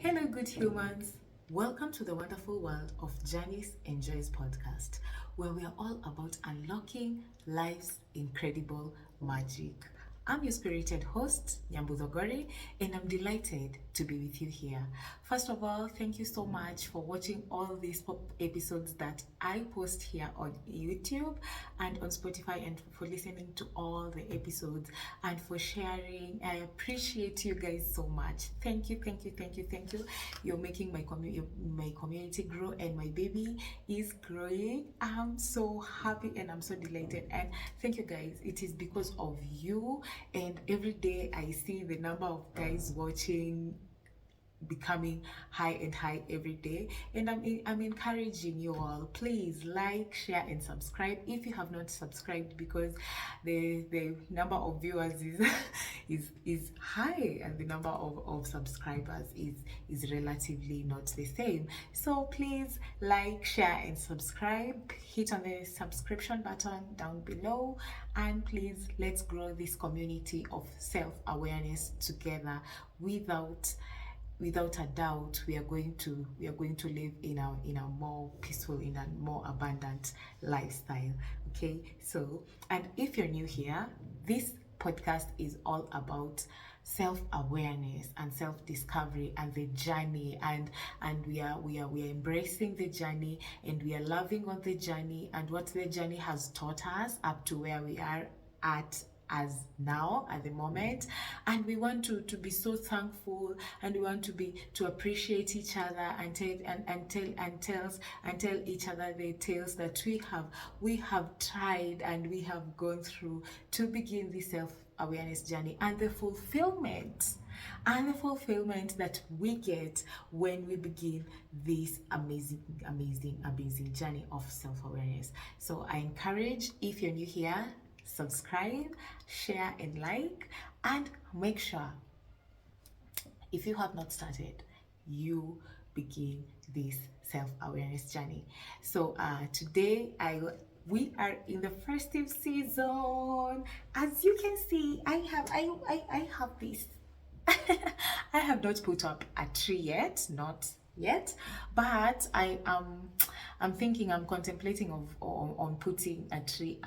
Hello, good humans. Welcome to the wonderful world of Janice Enjoys podcast, where we are all about unlocking life's incredible magic. I'm your spirited host, Nyambudhogori, and I'm delighted to be with you here. First of all, thank you so much for watching all these episodes that I post here on YouTube and on Spotify, and for listening to all the episodes and for sharing. I appreciate you guys so much. Thank you, thank you, thank you, thank you. You're making my community grow, and my baby is growing. I'm so happy and I'm so delighted. And thank you guys. It is because of you, and every day I see the number of guys watching becoming high and high every day, and I'm encouraging you all, please like, share and subscribe if you have not subscribed, because the number of viewers is is high, and the number of subscribers is relatively not the same. So please like, share and subscribe. Hit on the subscription button down below, and please let's grow this community of self-awareness together. Without a doubt, we are going to live in a more peaceful, in a more abundant lifestyle. Okay, so, and if you're new here, this podcast is all about self-awareness and self-discovery and the journey, and we are embracing the journey, and we are loving on the journey and what the journey has taught us up to where we are at as now at the moment. And we want to be so thankful, and we want to appreciate each other, and tell each other the tales that we have tried and we have gone through to begin this self-awareness journey, and the fulfillment that we get when we begin this amazing journey of self-awareness. So I encourage, if you're new here, subscribe, share and like, and make sure, if you have not started, you begin this self-awareness journey. So today we are in the festive season. As you can see, I have this I have not put up a tree yet, not yet, but I'm thinking, I'm contemplating on putting a tree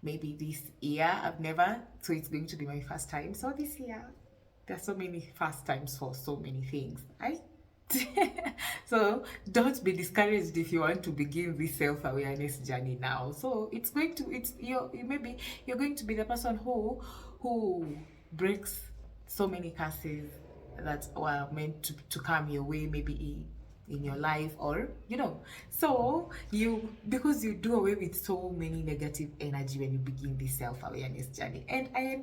maybe this year. I've never, so it's going to be my first time. So this year, there's so many first times for so many things, right? So don't be discouraged if you want to begin this self-awareness journey now. So maybe you're going to be the person who breaks so many curses that were meant to come your way, maybe in your life, or so because you do away with so many negative energy when you begin this self-awareness journey. And I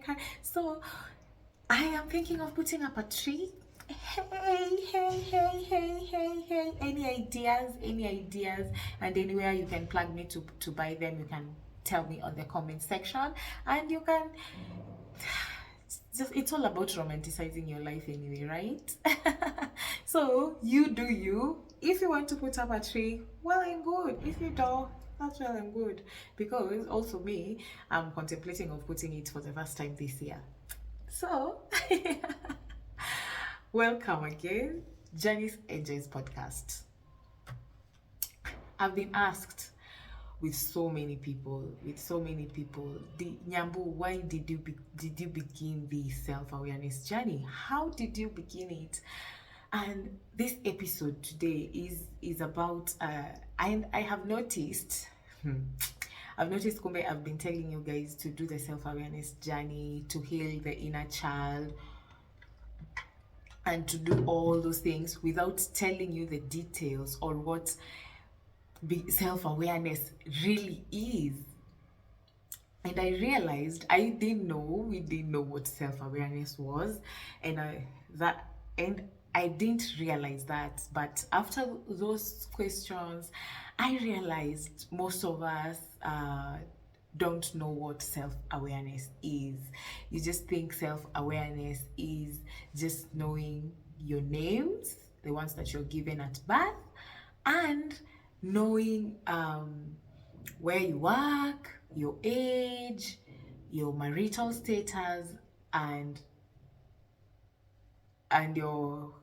am thinking of putting up a tree. Hey, any ideas, and anywhere you can plug me to buy them, you can tell me on the comment section, and you can it's all about romanticizing your life anyway, right? So you do you. If you want to put up a tree, well and good. If you don't, that's well and good. Because also me, I'm contemplating of putting it for the first time this year. So welcome again, Janice Enjoys podcast. I've been asked with so many people, Nyambu, why did you begin the self-awareness journey? How did you begin it? And this episode today is about and I have noticed Kumbe, I've been telling you guys to do the self-awareness journey, to heal the inner child, and to do all those things without telling you the details or what self-awareness really is. And I realized we didn't know what self-awareness was, and I didn't realize that. But after those questions, I realized most of us don't know what self-awareness is. You just think self-awareness is just knowing your names, the ones that you're given at birth, and knowing where you work, your age, your marital status, and your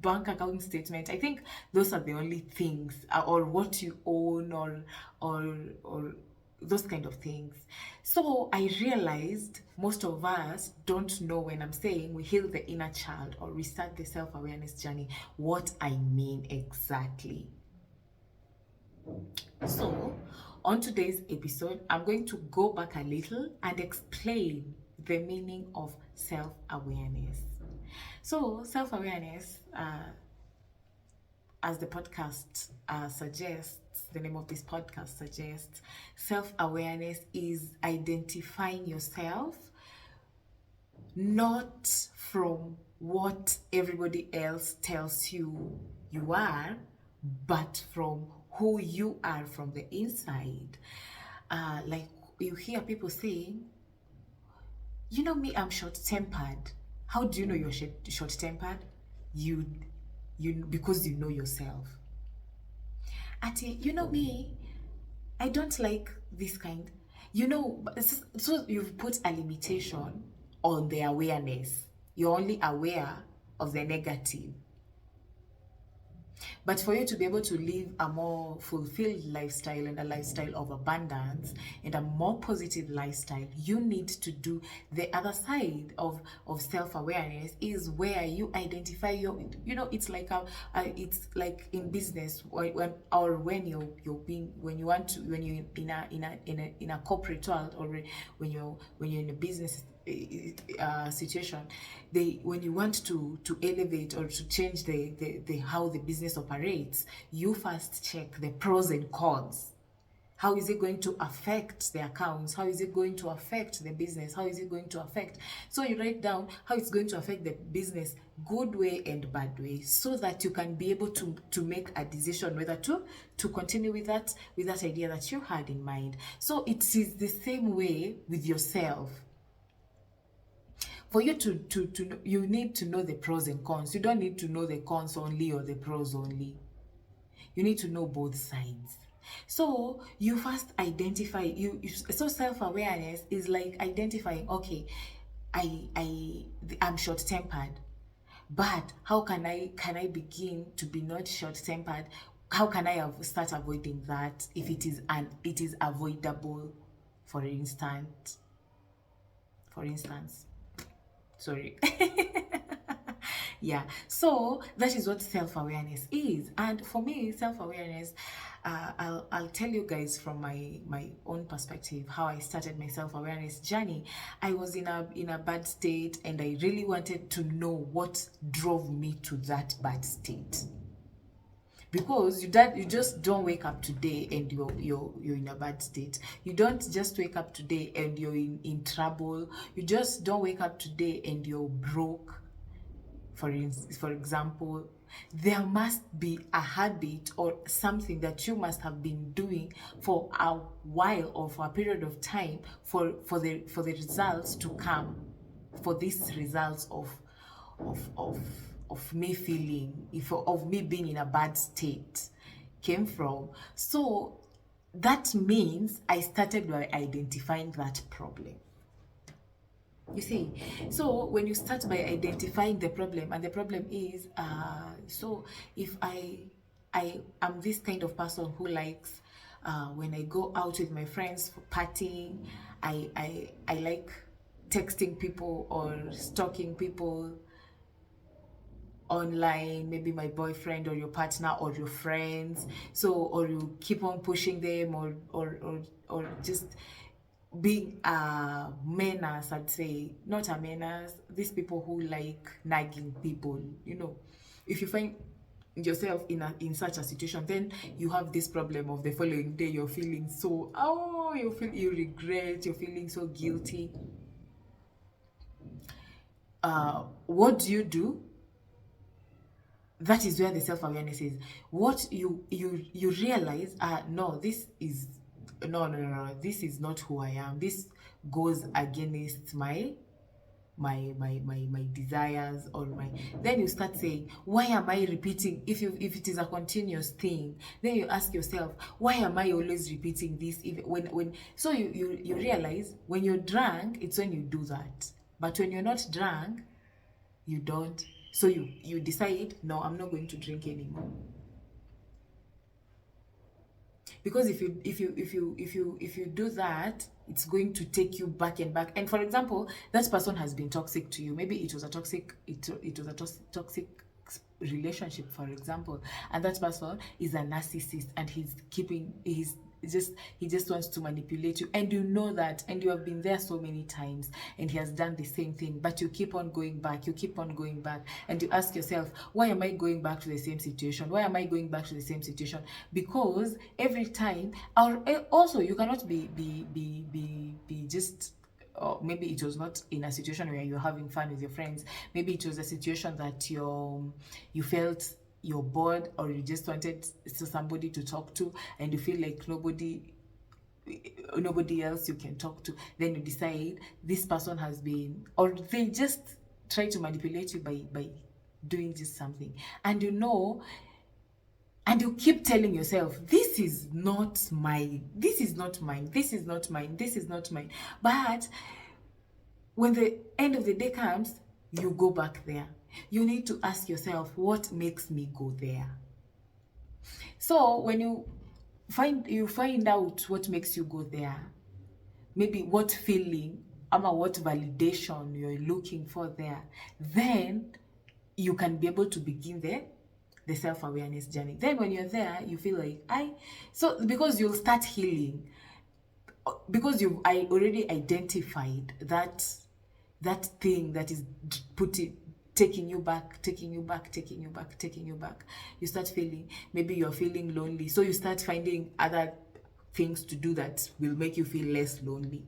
bank account statement. I think those are the only things, or what you own, or those kind of things. So I realized most of us don't know when I'm saying we heal the inner child or restart the self-awareness journey, what I mean exactly. So, on today's episode, I'm going to go back a little and explain the meaning of self awareness. So, self awareness, as the podcast suggests, the name of this podcast suggests, self awareness is identifying yourself not from what everybody else tells you you are, but from who you are from the inside. Like you hear people saying, you know me, I'm short-tempered. How do you know you're short-tempered? You, because you know yourself. Ati, you know me, I don't like this kind. You know, so you've put a limitation on the awareness. You're only aware of the negative. But for you to be able to live a more fulfilled lifestyle and a lifestyle of abundance and a more positive lifestyle, you need to do the other side of self-awareness, is where you identify your, it's like it's like in business, when or when you're being, when you want to, when you're in a corporate world, or when you're in a business situation, when you want to elevate or to change the how the business operates, you first check the pros and cons. How is it going to affect the accounts? How is it going to affect the business? How is it going to affect? So you write down how it's going to affect the business, good way and bad way, so that you can be able to make a decision whether to continue with that idea that you had in mind. So it is the same way with yourself. For you to you need to know the pros and cons. You don't need to know the cons only or the pros only. You need to know both sides. So you first identify, so self-awareness is like identifying, okay, I'm short-tempered, but how can I begin to be not short-tempered? How can I start avoiding that if it is avoidable? For instance, sorry. Yeah, so that is what self-awareness is. And for me, self-awareness, I'll tell you guys from my own perspective how I started my self-awareness journey. I was in a bad state, and I really wanted to know what drove me to that bad state. Because you just don't wake up today and you're in a bad state. You don't just wake up today and you're in trouble. You just don't wake up today and you're broke. For example, there must be a habit or something that you must have been doing for a while or for a period of time for the results to come, for these results of me feeling, of me being in a bad state came from. So that means I started by identifying that problem. You see, so when you start by identifying the problem, and the problem is, so if I am this kind of person who likes, when I go out with my friends for partying, I like texting people or stalking people online, maybe my boyfriend or your partner or your friends. So, or you keep on pushing them, or just being a menace, I'd say. Not a menace, these people who like nagging people, if you find yourself in such a situation, then you have this problem of the following day you're feeling so, you regret, you're feeling so guilty. What do? That is where the self-awareness is. What you realize, no, this is no, this is not who I am. This goes against my desires, or then you start saying, why am I repeating? If it is a continuous thing, then you ask yourself, why am I always repeating this? So you realize when you're drunk, it's when you do that. But when you're not drunk, you don't. So you decide, no, I'm not going to drink anymore. Because if you do that, it's going to take you back and back. And for example, that person has been toxic to you. Maybe it was a toxic relationship, for example, and that person is a narcissist, and he just wants to manipulate you, and you know that, and you have been there so many times, and he has done the same thing, but you keep on going back, and you ask yourself, why am I going back to the same situation? Because every time, or also, you cannot be just, or maybe it was not in a situation where you're having fun with your friends. Maybe it was a situation that you felt you're bored, or you just wanted somebody to talk to, and you feel like nobody else you can talk to. Then you decide, this person has been, or they just try to manipulate you by doing just something, and and you keep telling yourself, this is not mine. But when the end of the day comes, you go back there. You need to ask yourself, what makes me go there? So when you find out what makes you go there, maybe what feeling or what validation you're looking for there, then you can be able to begin the self-awareness journey. Then when you're there, you feel like, because you'll start healing, because I already identified that thing that is taking you back. You start feeling, maybe you're feeling lonely, so you start finding other things to do that will make you feel less lonely.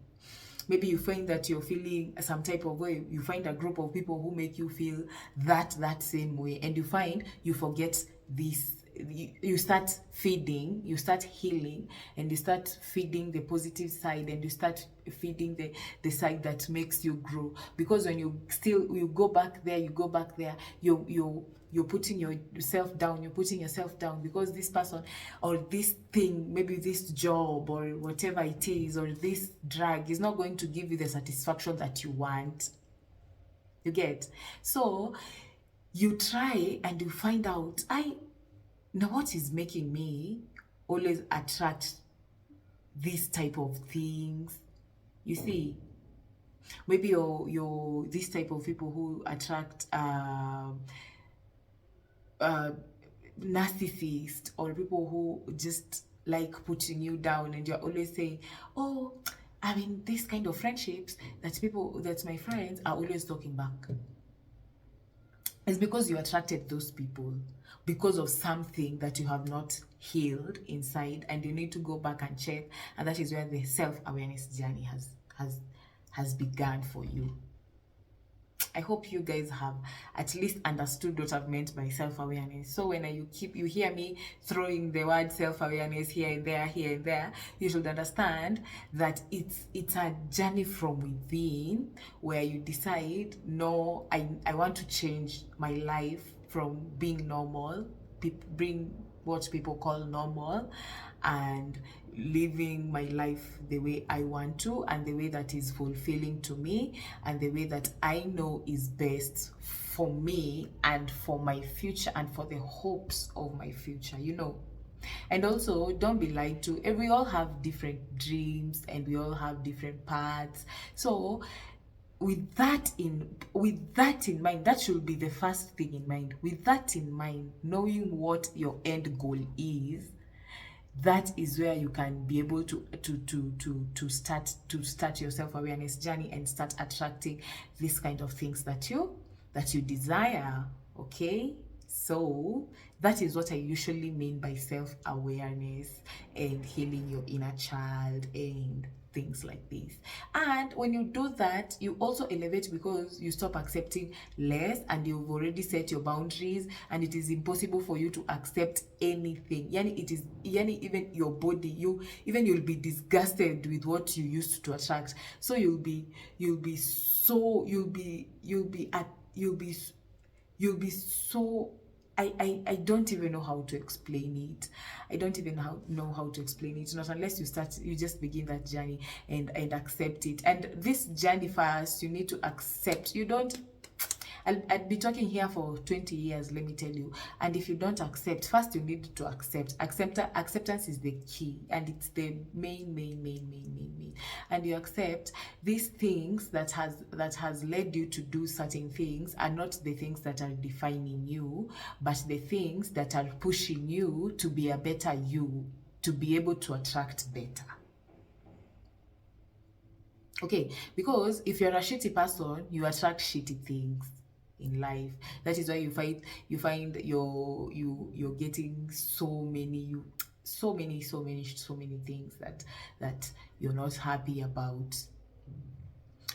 Maybe you find that you're feeling some type of way, you find a group of people who make you feel that same way, and you find you forget this. You start feeding, you start healing, and you start feeding the positive side, and you start feeding the side that makes you grow. Because when you go back there, you're putting yourself down, because this person or this thing, maybe this job or whatever it is, or this drug is not going to give you the satisfaction that you want. You get? So you try and you find out, now what is making me always attract this type of things? You see, maybe you're this type of people who attract narcissists, or people who just like putting you down, and you're always saying, oh, I mean, this kind of friendships that my friends are always talking back. It's because you attracted those people because of something that you have not healed inside, and you need to go back and check, and that is where the self-awareness journey has begun for you. I hope you guys have at least understood what I've meant by self-awareness. So when you hear me throwing the word self-awareness here and there, you should understand that it's a journey from within, where you decide, no, I want to change my life from being normal, bring what people call normal, and living my life the way I want to, and the way that is fulfilling to me, and the way that I know is best for me and for my future and for the hopes of my future, And also, don't be lied to. We all have different dreams, and we all have different paths. So with that in mind, that should be the first thing in mind. With that in mind, knowing what your end goal is, that is where you can be able to start your self-awareness journey and start attracting these kind of things that you desire. Okay, so that is what I usually mean by self-awareness and healing your inner child and things like this. And when you do that, you also elevate, because you stop accepting less, and you've already set your boundaries, and it is impossible for you to accept anything. Even your body, you'll be disgusted with what you used to attract. So you'll be so I don't even know how to explain it. Know how to explain it. Not unless you just begin that journey and accept it. And this journey first, you need to accept. I'd be talking here for 20 years, let me tell you. And if you don't accept, first you need to acceptance is the key, and it's the main. And you accept these things that has led you to do certain things are not the things that are defining you, but the things that are pushing you to be a better you, to be able to attract better. Okay, because if you're a shitty person, you attract shitty things in life. That is why you find you're getting so many things that you're not happy about,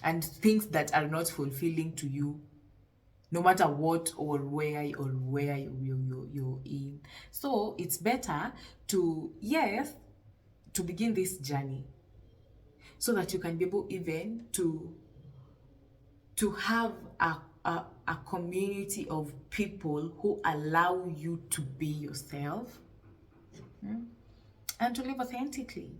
and things that are not fulfilling to you, no matter what or where you're in. So it's better to, yes, to begin this journey, so that you can be able even to have a community of people who allow you to be yourself, and to live authentically.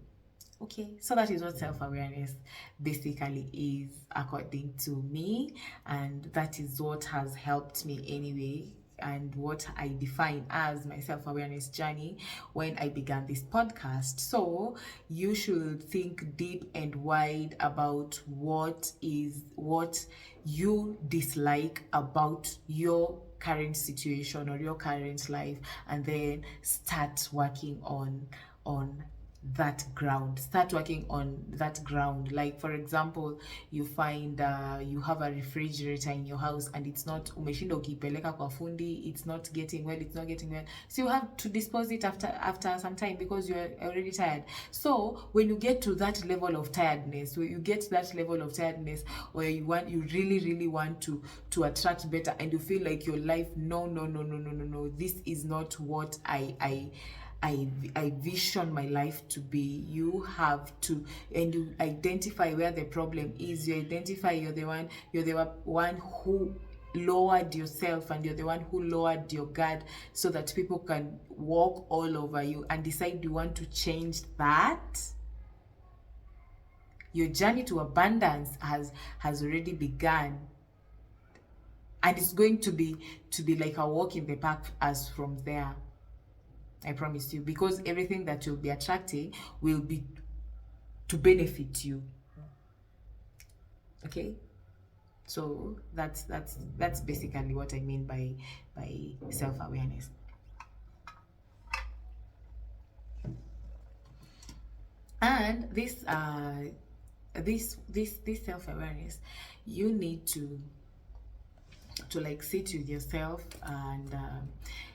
Okay, so that is what self-awareness basically is, according to me, and that is what has helped me anyway, and what I define as my self-awareness journey when I began this podcast. So you should think deep and wide about what you dislike about your current situation or your current life, and then start working on that ground. Start working on that ground. Like, for example, you find you have a refrigerator in your house and it's not, umeshinda ukipeleka kwa fundi, it's not getting well, so you have to dispose it after some time because you're already tired. So when you get to that level of tiredness, where you really want to attract better, and you feel like your life, no, this is not what I vision my life to be. You have to, and you identify where the problem is. You identify you're the one who lowered yourself, and you're the one who lowered your guard, so that people can walk all over you, and decide you want to change that. Your journey to abundance has already begun, and it's going to be like a walk in the park as from there. I promise you, because everything that you'll be attracting will be to benefit you. Okay, so that's basically what I mean by self-awareness. And this self-awareness, you need to like sit with yourself, and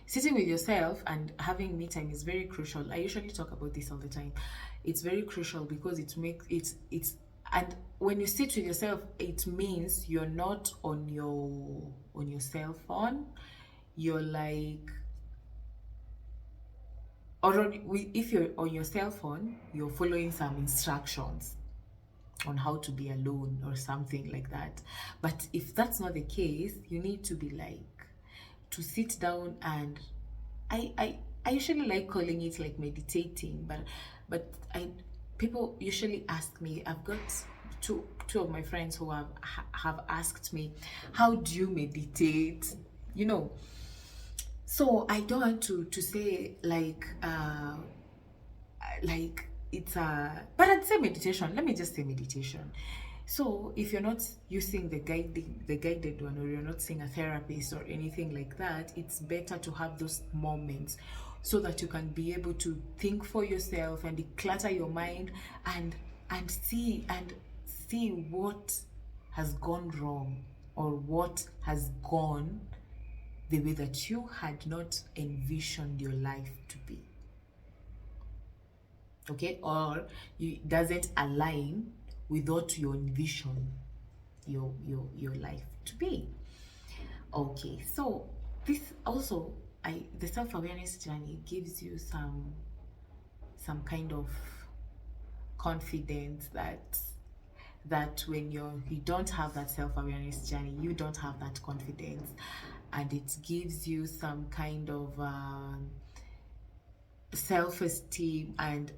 sitting with yourself and having me time is very crucial. I usually talk about this all the time. It's very crucial because it's and when you sit with yourself, it means you're not on your cell phone. You're like, or if you're on your cell phone, you're following some instructions on how to be alone or something like that. But if that's not the case, you need to be like, to sit down, and I usually like calling it like meditating, but people usually ask me, I've got two of my friends who have asked me, how do you meditate? So I don't want to say like it's but I'd say meditation. Let me just say meditation. So if you're not using the guided one, or you're not seeing a therapist or anything like that, it's better to have those moments, so that you can be able to think for yourself and declutter your mind, and see what has gone wrong, or what has gone the way that you had not envisioned your life to be. Okay, or it doesn't align with what you envision your life to be. Okay, so this also, the self-awareness journey gives you some kind of confidence that when you don't have that self-awareness journey, you don't have that confidence, and it gives you some kind of self-esteem and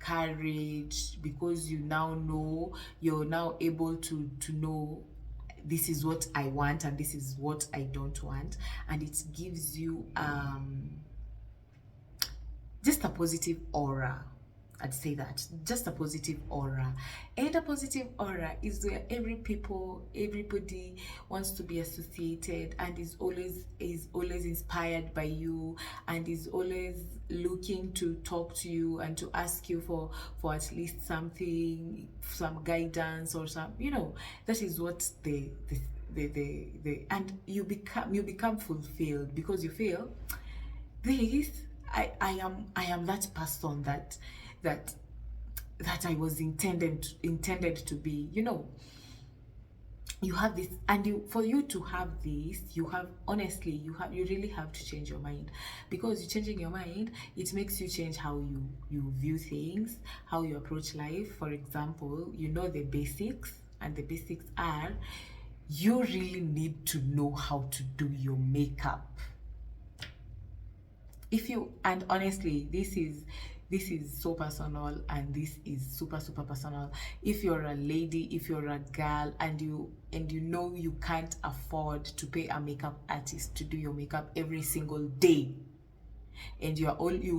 courage, because you now know, you're now able to know this is what I want and this is what I don't want, and it gives you just a positive aura. I'd say that, just a positive aura. And a positive aura is where everybody wants to be associated, and is always inspired by you, and is always looking to talk to you and to ask you for at least something, some guidance or some, that is what the and you become fulfilled, because you feel this, I am that person that I was intended to be. You have this, and for you to have this, you really have to change your mind, because you changing your mind, it makes you change how you view things, how you approach life. For example, the basics, and the basics are, you really need to know how to do your makeup. And honestly, this is so personal, and this is super personal. If you're a lady, if you're a girl, and you can't afford to pay a makeup artist to do your makeup every single day, and you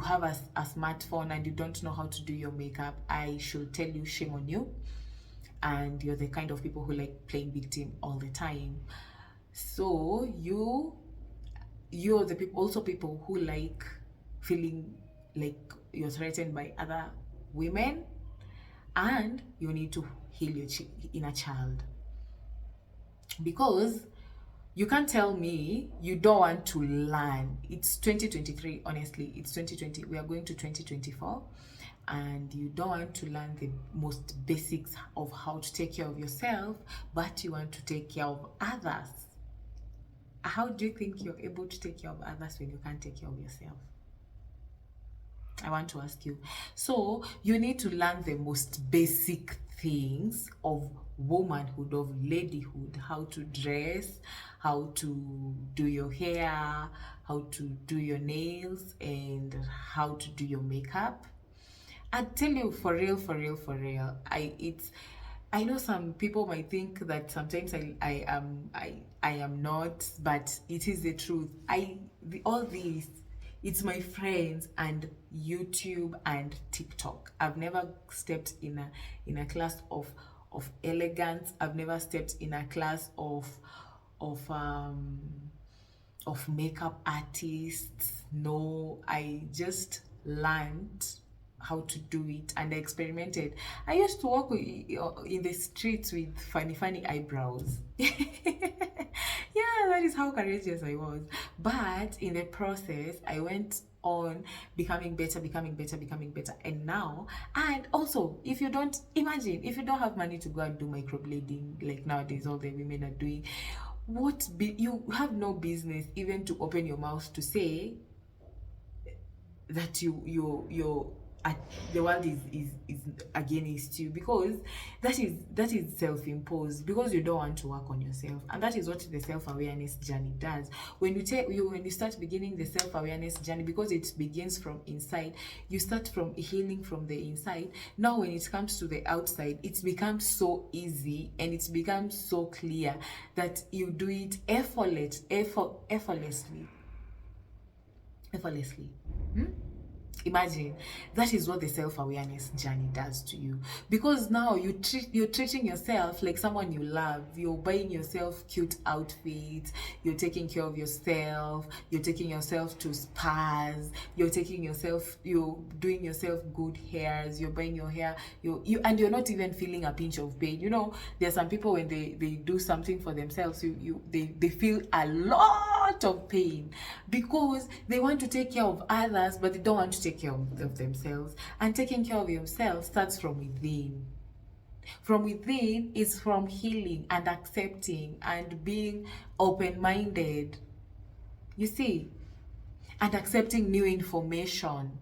have a smartphone and you don't know how to do your makeup, I should tell you, shame on you. And you're the kind of people who like playing victim all the time. So you're the people who like feeling like you're threatened by other women, and you need to heal your inner child, because you can't tell me you don't want to learn. It's 2023, honestly, it's 2020, we are going to 2024, and you don't want to learn the most basics of how to take care of yourself, but you want to take care of others. How do you think you're able to take care of others when you can't take care of yourself? I want to ask you. So you need to learn the most basic things of womanhood, of ladyhood: how to dress, how to do your hair, how to do your nails, and how to do your makeup. I tell you, for real, I know some people might think that sometimes I am not, but it is the truth. All these, it's my friends and YouTube and TikTok. I've never stepped in a class of elegance. I've never stepped in a class of makeup artists. No, I just learned how to do it, and I experimented. I used to walk in the streets with funny eyebrows. Yeah, that is how courageous I was. But in the process, I went on becoming better. And now, and also, if you don't have money to go and do microblading like nowadays all the women are doing, you have no business even to open your mouth to say that the world is against you, because that is self-imposed, because you don't want to work on yourself. And that is what the self-awareness journey does. When you start beginning the self-awareness journey, because it begins from inside, you start from healing from the inside. Now when it comes to the outside, it becomes so easy, and it becomes so clear that you do it effortlessly. Imagine, that is what the self-awareness journey does to you, because now you're treating yourself like someone you love. You're buying yourself cute outfits, you're taking care of yourself, you're taking yourself to spas, you're doing yourself good hairs, you're buying your hair, and you're not even feeling a pinch of pain. There are some people, when they do something for themselves, they feel a lot of pain, because they want to take care of others, but they don't want to take care of themselves. And taking care of yourself starts from within. From within is from healing and accepting and being open-minded, you see, and accepting new information,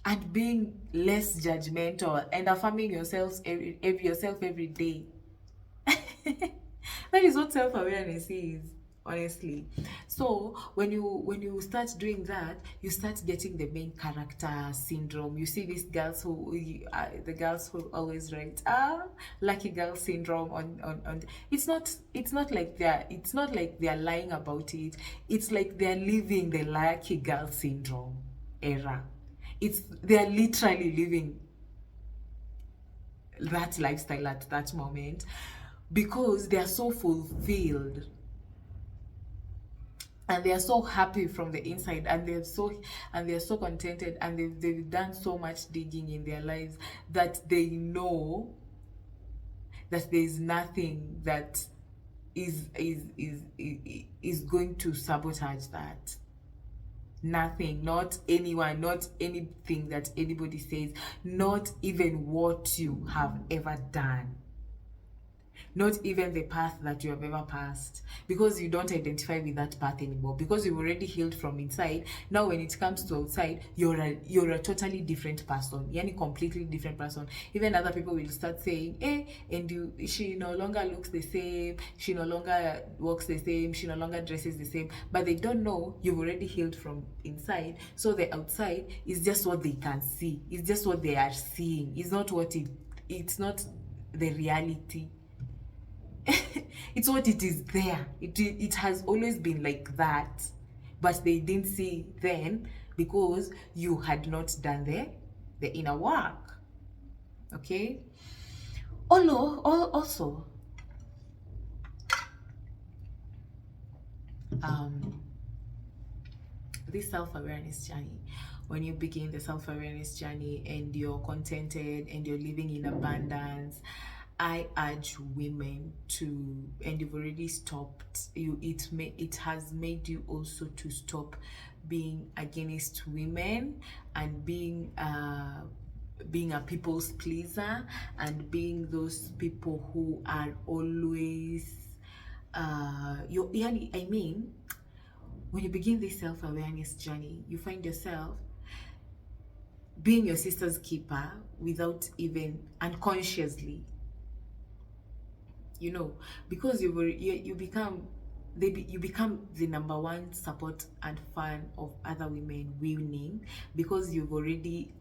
and being less judgmental, and affirming yourself every day. That is what self-awareness is. honestly. So when you start doing that, you start getting the main character syndrome. You see these girls who the girls who always write lucky girl syndrome on it's not like they're lying about it. It's like they're living the lucky girl syndrome era. It's they're literally living that lifestyle at that moment because they are so fulfilled and they are so happy from the inside, and they're so contented, and they've done so much digging in their lives that they know that there is nothing that is going to sabotage that. Nothing, not anyone, not anything that anybody says, not even what you have ever done, not even the path that you have ever passed, because you don't identify with that path anymore, because you've already healed from inside. Now when it comes to outside, you're a totally different person, yani completely different person. Even other people will start saying, and she no longer looks the same, she no longer walks the same, she no longer dresses the same, but they don't know you've already healed from inside. So the outside is just what they can see, it's just what they are seeing, it's not the reality. It's what it is there. It has always been like that, but they didn't see then because you had not done the inner work. Okay. Also, this self-awareness journey, when you begin the self-awareness journey and you're contented and you're living in abundance, I urge women to, and you've already stopped, it has made you also to stop being against women and being a people's pleaser and being those people who are always I mean, when you begin this self-awareness journey, you find yourself being your sister's keeper without even unconsciously, because you become you become the number one support and fan of other women winning, because you've already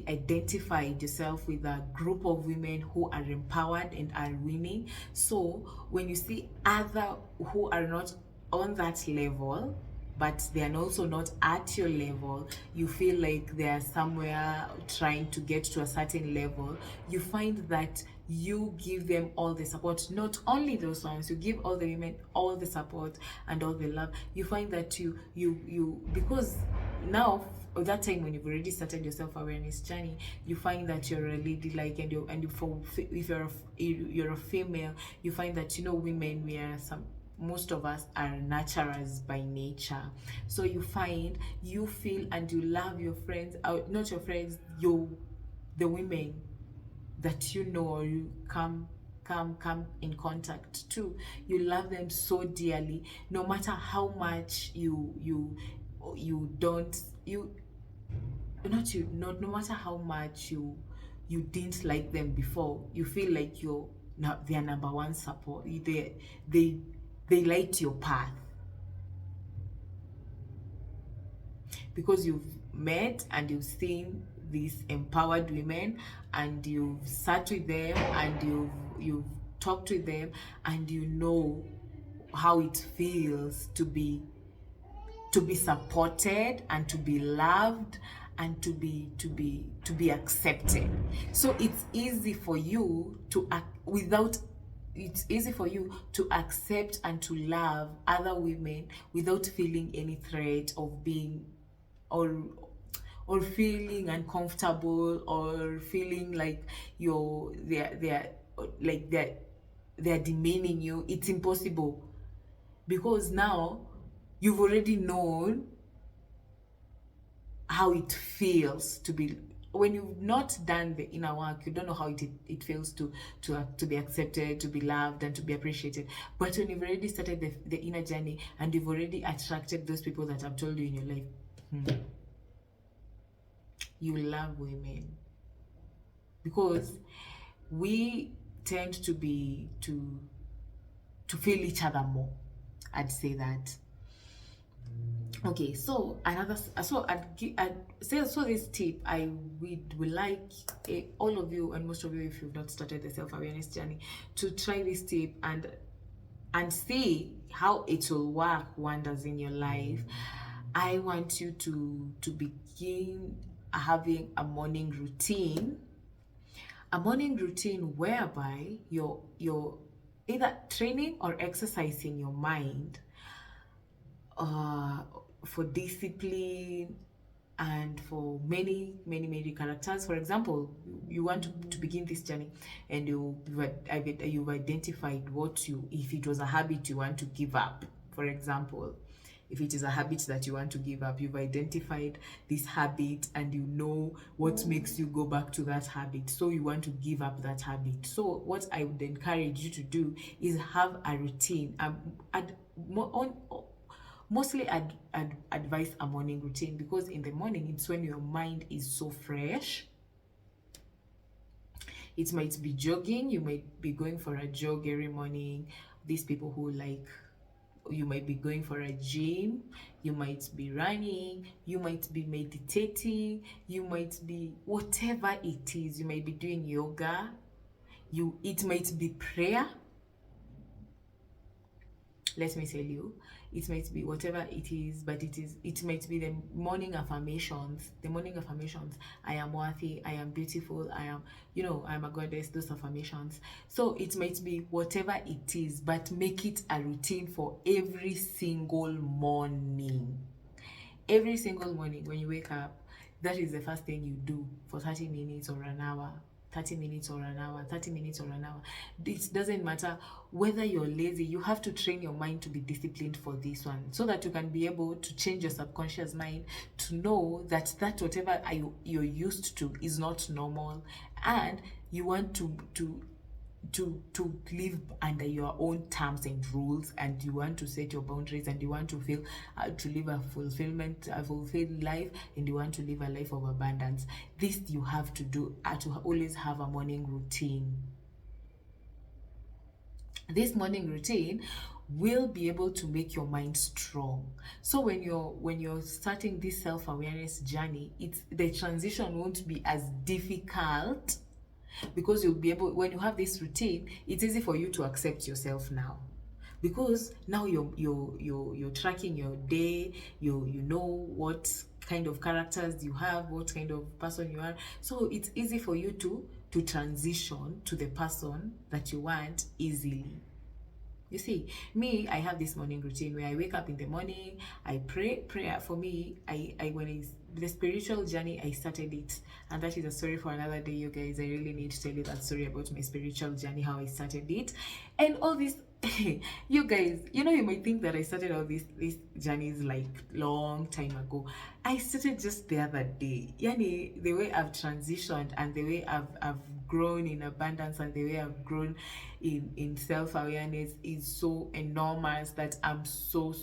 identified yourself with a group of women who are empowered and are winning. So when you see other who are not on that level, but they are also not at your level, you feel like they are somewhere trying to get to a certain level, you find that you give them all the support. Not only those ones, you give all the women all the support and all the love. You find that you because now at that time when you've already started your self-awareness journey, you find that you're a lady, like, and if you're a female, you find that women, we are most of us are naturals by nature. So you find you feel and you love your friends, not your friends, the women that or you come in contact to. You love them so dearly, no matter how much no matter how much you didn't like them before, you feel like you're now their number one support. They light your path because you've met and you've seen these empowered women, and you've sat with them and you've talked with them, and you know how it feels to be supported and to be loved and to be accepted. So it's easy for you to accept and to love other women without feeling any threat of being or feeling uncomfortable, or feeling like they're demeaning you. It's impossible, because now you've already known how it feels to be. When you've not done the inner work, you don't know how it feels to be accepted, to be loved, and to be appreciated. But when you've already started the inner journey and you've already attracted those people that I've told you in your life, you love women, because we tend to feel each other more. I'd say that. Okay, so another, so I'd say, so this tip I would like all of you and most of you, if you've not started the self-awareness journey, to try this tip and see how it will work wonders in your life. I want you to begin having a morning routine whereby you're either training or exercising your mind uh, for discipline and for many characters. For example, you want to begin this journey and you've identified what you, if it was a habit you want to give up, for example, if it is a habit that you want to give up, you've identified this habit and you know what makes you go back to that habit, so you want to give up that habit. So what I would encourage you to do is have a routine. Mostly I'd advise a morning routine, because in the morning it's when your mind is so fresh. It might be jogging, you might be going for a jog every morning. These people who like, you might be going for a gym, you might be running, you might be meditating, you might be whatever it is, you might be doing yoga, it might be prayer. Let me tell you, it might be whatever it is, but it might be the morning affirmations. I am worthy, I am beautiful, I am, I am a goddess, those affirmations. So it might be whatever it is, but make it a routine for every single morning. Every single morning when you wake up, that is the first thing you do for 30 minutes or an hour. 30 minutes or an hour, 30 minutes or an hour. It doesn't matter whether you're lazy, you have to train your mind to be disciplined for this one, so that you can be able to change your subconscious mind to know that whatever you're used to is not normal, and you want to live under your own terms and rules, and you want to set your boundaries, and you want to feel to live a fulfilled life, and you want to live a life of abundance. This you have to do, to always have a morning routine. This morning routine will be able to make your mind strong. So when you're starting this self-awareness journey, the transition won't be as difficult, because you'll be able, when you have this routine, it's easy for you to accept yourself now, because now you're tracking your day, you know what kind of characters you have, what kind of person you are, so it's easy for you to transition to the person that you want easily. You see, me, I have this morning routine where I wake up in the morning, I pray. Prayer for me, the spiritual journey, I started it, and that is a story for another day, you guys. I really need to tell you that story about my spiritual journey, how I started it, and all this. You guys, you might think that I started all these journeys like long time ago. I started just the other day. Yani, the way I've transitioned and the way I've grown in abundance and the way I've grown in self-awareness is so enormous that I'm so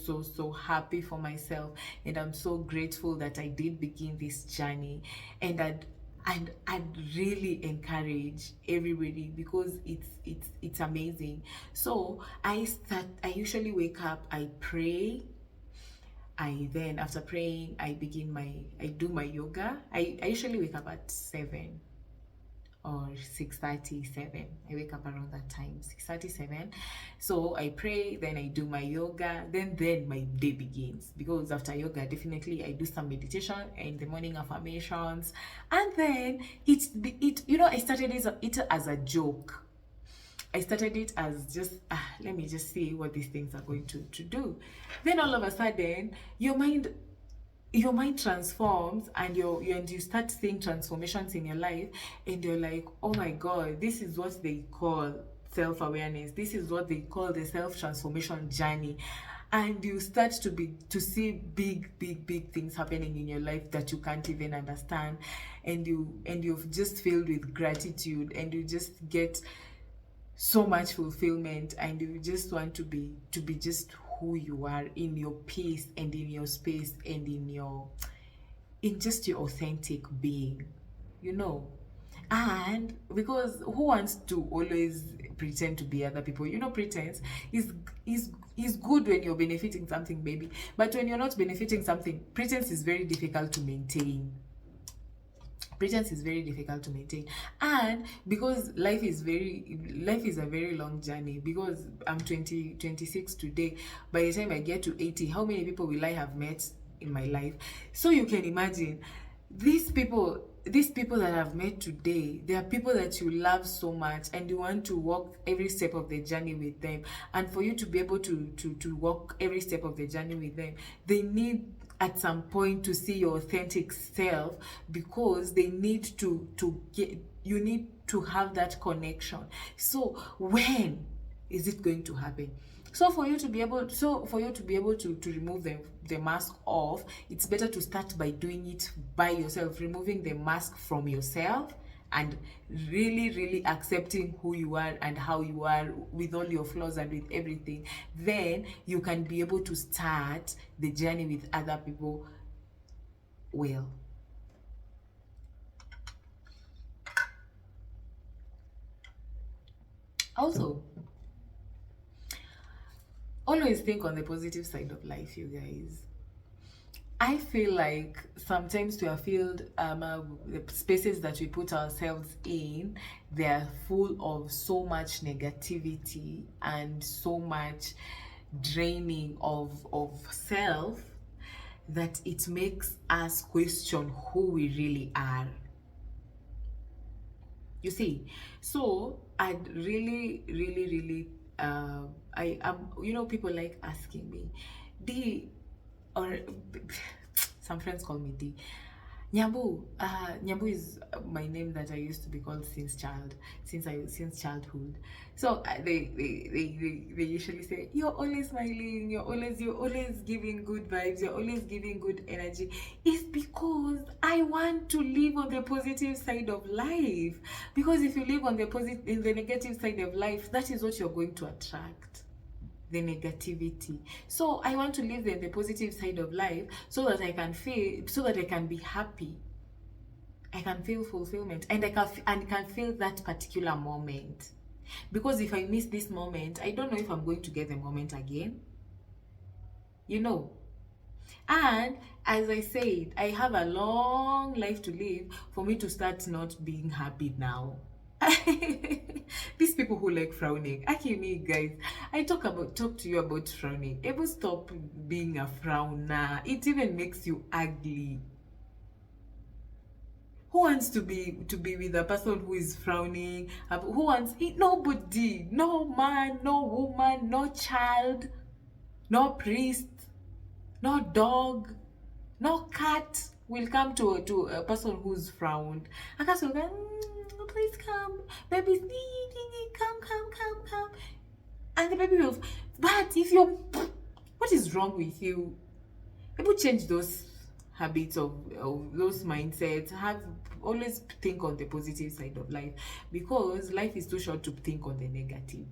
happy for myself, and I'm so grateful that I did begin this journey. And I'd really encourage everybody, because it's amazing. So I usually wake up, I pray. Then after praying, I do my yoga. I usually wake up at 7 or 6:37. I wake up around that time, 6:37. So I pray, then I do my yoga, then my day begins. Because after yoga, definitely I do some meditation and the morning affirmations, and then I started it as a joke. I started it as just, let me just see what these things are going to do. Then all of a sudden, your mind transforms, and you start seeing transformations in your life, and you're like, oh my god, this is what they call self-awareness, this is what they call the self-transformation journey. And you start to see big things happening in your life that you can't even understand, and you're just filled with gratitude, and you just get so much fulfillment, and you just want to be just who you are, in your peace and in your space and in just your authentic being, And because who wants to always pretend to be other people? You know, pretense is good when you're benefiting something, maybe, but when you're not benefiting something, pretense is very difficult to maintain. Pretense is very difficult to maintain. And because life is a very long journey, because I'm 26 today, by the time I get to 80, how many people will I have met in my life? So you can imagine, these people that I've met today, they are people that you love so much, and you want to walk every step of the journey with them. And for you to be able to walk every step of the journey with them, they need at some point to see your authentic self, because they need to get, you need to have that connection. So when is it going to happen? So for you to be able to remove the mask off, it's better to start by doing it by yourself, removing the mask from yourself, and really, really accepting who you are and how you are, with all your flaws and with everything. Then you can be able to start the journey with other people well. Also, always think on the positive side of life, you guys. I feel like sometimes we are filled, the spaces that we put ourselves in, they are full of so much negativity and so much draining of self, that it makes us question who we really are. You see, so I'd really, really, really, I am, people like asking me, D, or some friends call me D. Nyambu, Nyambu is my name that I used to be called since childhood. So they usually say, you're always smiling, you're always giving good vibes, you're always giving good energy. It's because I want to live on the positive side of life. Because if you live on in the negative side of life, that is what you're going to attract, the negativity. So I want to live in the positive side of life, so that I can be happy, I can feel fulfillment, and I can feel that particular moment. Because if I miss this moment, I don't know if I'm going to get the moment again, you know. And as I said, I have a long life to live for me to start not being happy now. These people who like frowning, actually, guys, I talk to you about frowning. Ever stop being a frowner? It even makes you ugly. Who wants to be with a person who is frowning? Who wants it? Nobody. No man, no woman, no child, no priest, no dog, no cat will come to a person who's frowned. A cat will go, please come, baby, come. And the baby will, but if you're, what is wrong with you? People change those habits of those mindsets. Always think on the positive side of life, because life is too short to think on the negative.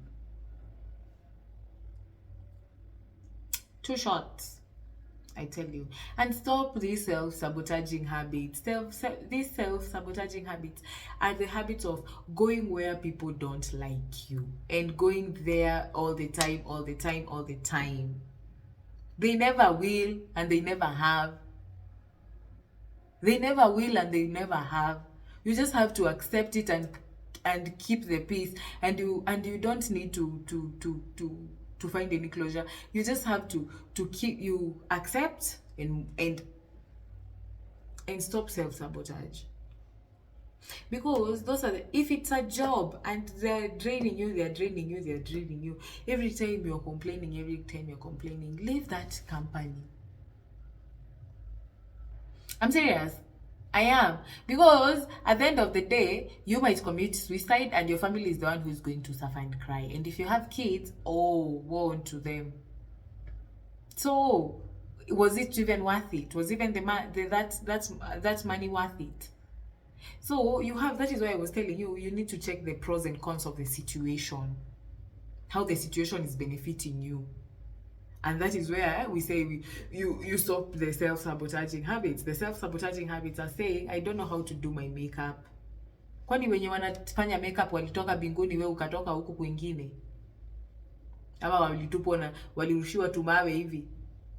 Too short, I tell you. And stop these self-sabotaging habits. These self-sabotaging habits are the habits of going where people don't like you, and going there all the time. They never will, and they never have. They never will, and they never have. You just have to accept it and keep the peace. And you don't need to find any closure. You just have to accept and stop self-sabotage. Because if it's a job and they're draining you, every time you're complaining, leave that company. I'm serious. I am. Because at the end of the day, you might commit suicide, and your family is the one who's going to suffer and cry. And if you have kids, woe unto them. So, was it even worth it? Was even that money worth it? So that is why I was telling you, you need to check the pros and cons of the situation, how the situation is benefiting you. And that is where we say you stop the self-sabotaging habits. The self-sabotaging habits are saying, I don't know how to do my makeup. Kwani wenye wanafanya makeup walitoka binguni, wewe ukatoka huku kwingine? Ama walitupwa na walirushiwa tu mawe hivi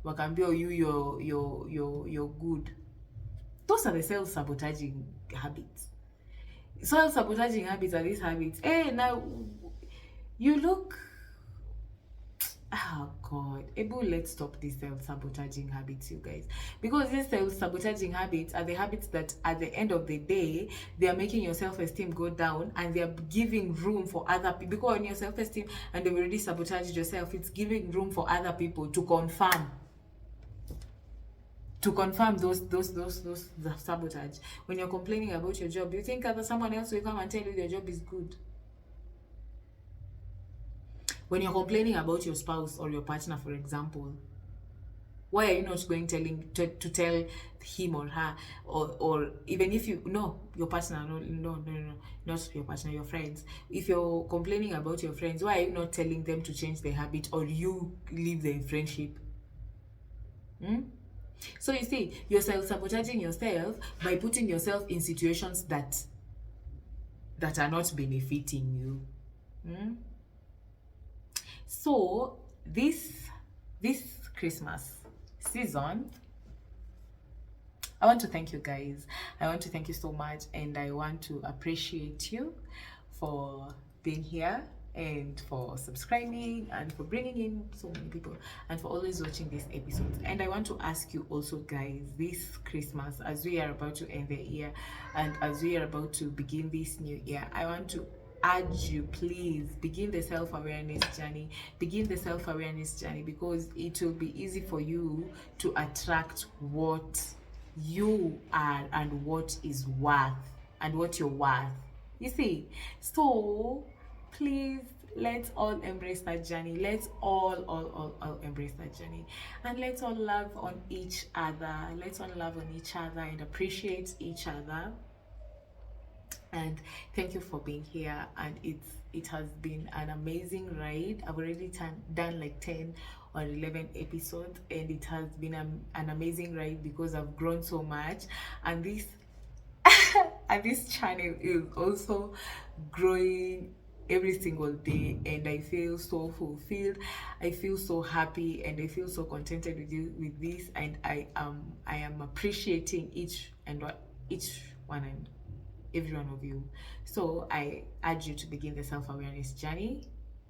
wakaambiwa you're good? Those are the self-sabotaging habits. Self-sabotaging habits are these habits. Hey, now you look, oh God, let's stop these self-sabotaging habits, you guys. Because these self-sabotaging habits are the habits that at the end of the day, they are making your self-esteem go down, and they are giving room for other people. Because when your self-esteem and they've already sabotaged yourself, it's giving room for other people to confirm those sabotage. When you're complaining about your job, do you think someone else will come and tell you your job is good? When you're complaining about your spouse or your partner, for example, why are you not going to tell him or her, or even if you know your partner, no, not your partner, your friends. If you're complaining about your friends, why are you not telling them to change their habit, or you leave the friendship? So you see, you're self-sabotaging yourself by putting yourself in situations that are not benefiting you. So this Christmas season, I want to thank you guys. I want to thank you so much, and I want to appreciate you for being here, and for subscribing, and for bringing in so many people, and for always watching these episodes. And I want to ask you also, guys, this Christmas, as we are about to end the year and as we are about to begin this new year, I want to urge you, please begin the self-awareness journey. Begin the self-awareness journey, because it will be easy for you to attract what you are and what is worth, and what you're worth. You see, so please, let's all embrace that journey. Let's all embrace that journey, and let's all love on each other. Let's all love on each other and appreciate each other. And thank you for being here, and it has been an amazing ride. I've already done like 10 or 11 episodes, and it has been an amazing ride, because I've grown so much, and this and this channel is also growing every single day, and I feel so fulfilled, I feel so happy, and I feel so contented with this, and I am appreciating each one and every one of you. So I urge you to begin the self-awareness journey,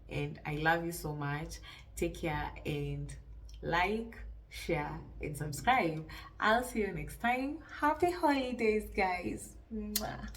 and I love you so much. Take care, and like, share, and subscribe. I'll see you next time. Happy holidays, guys. Mwah.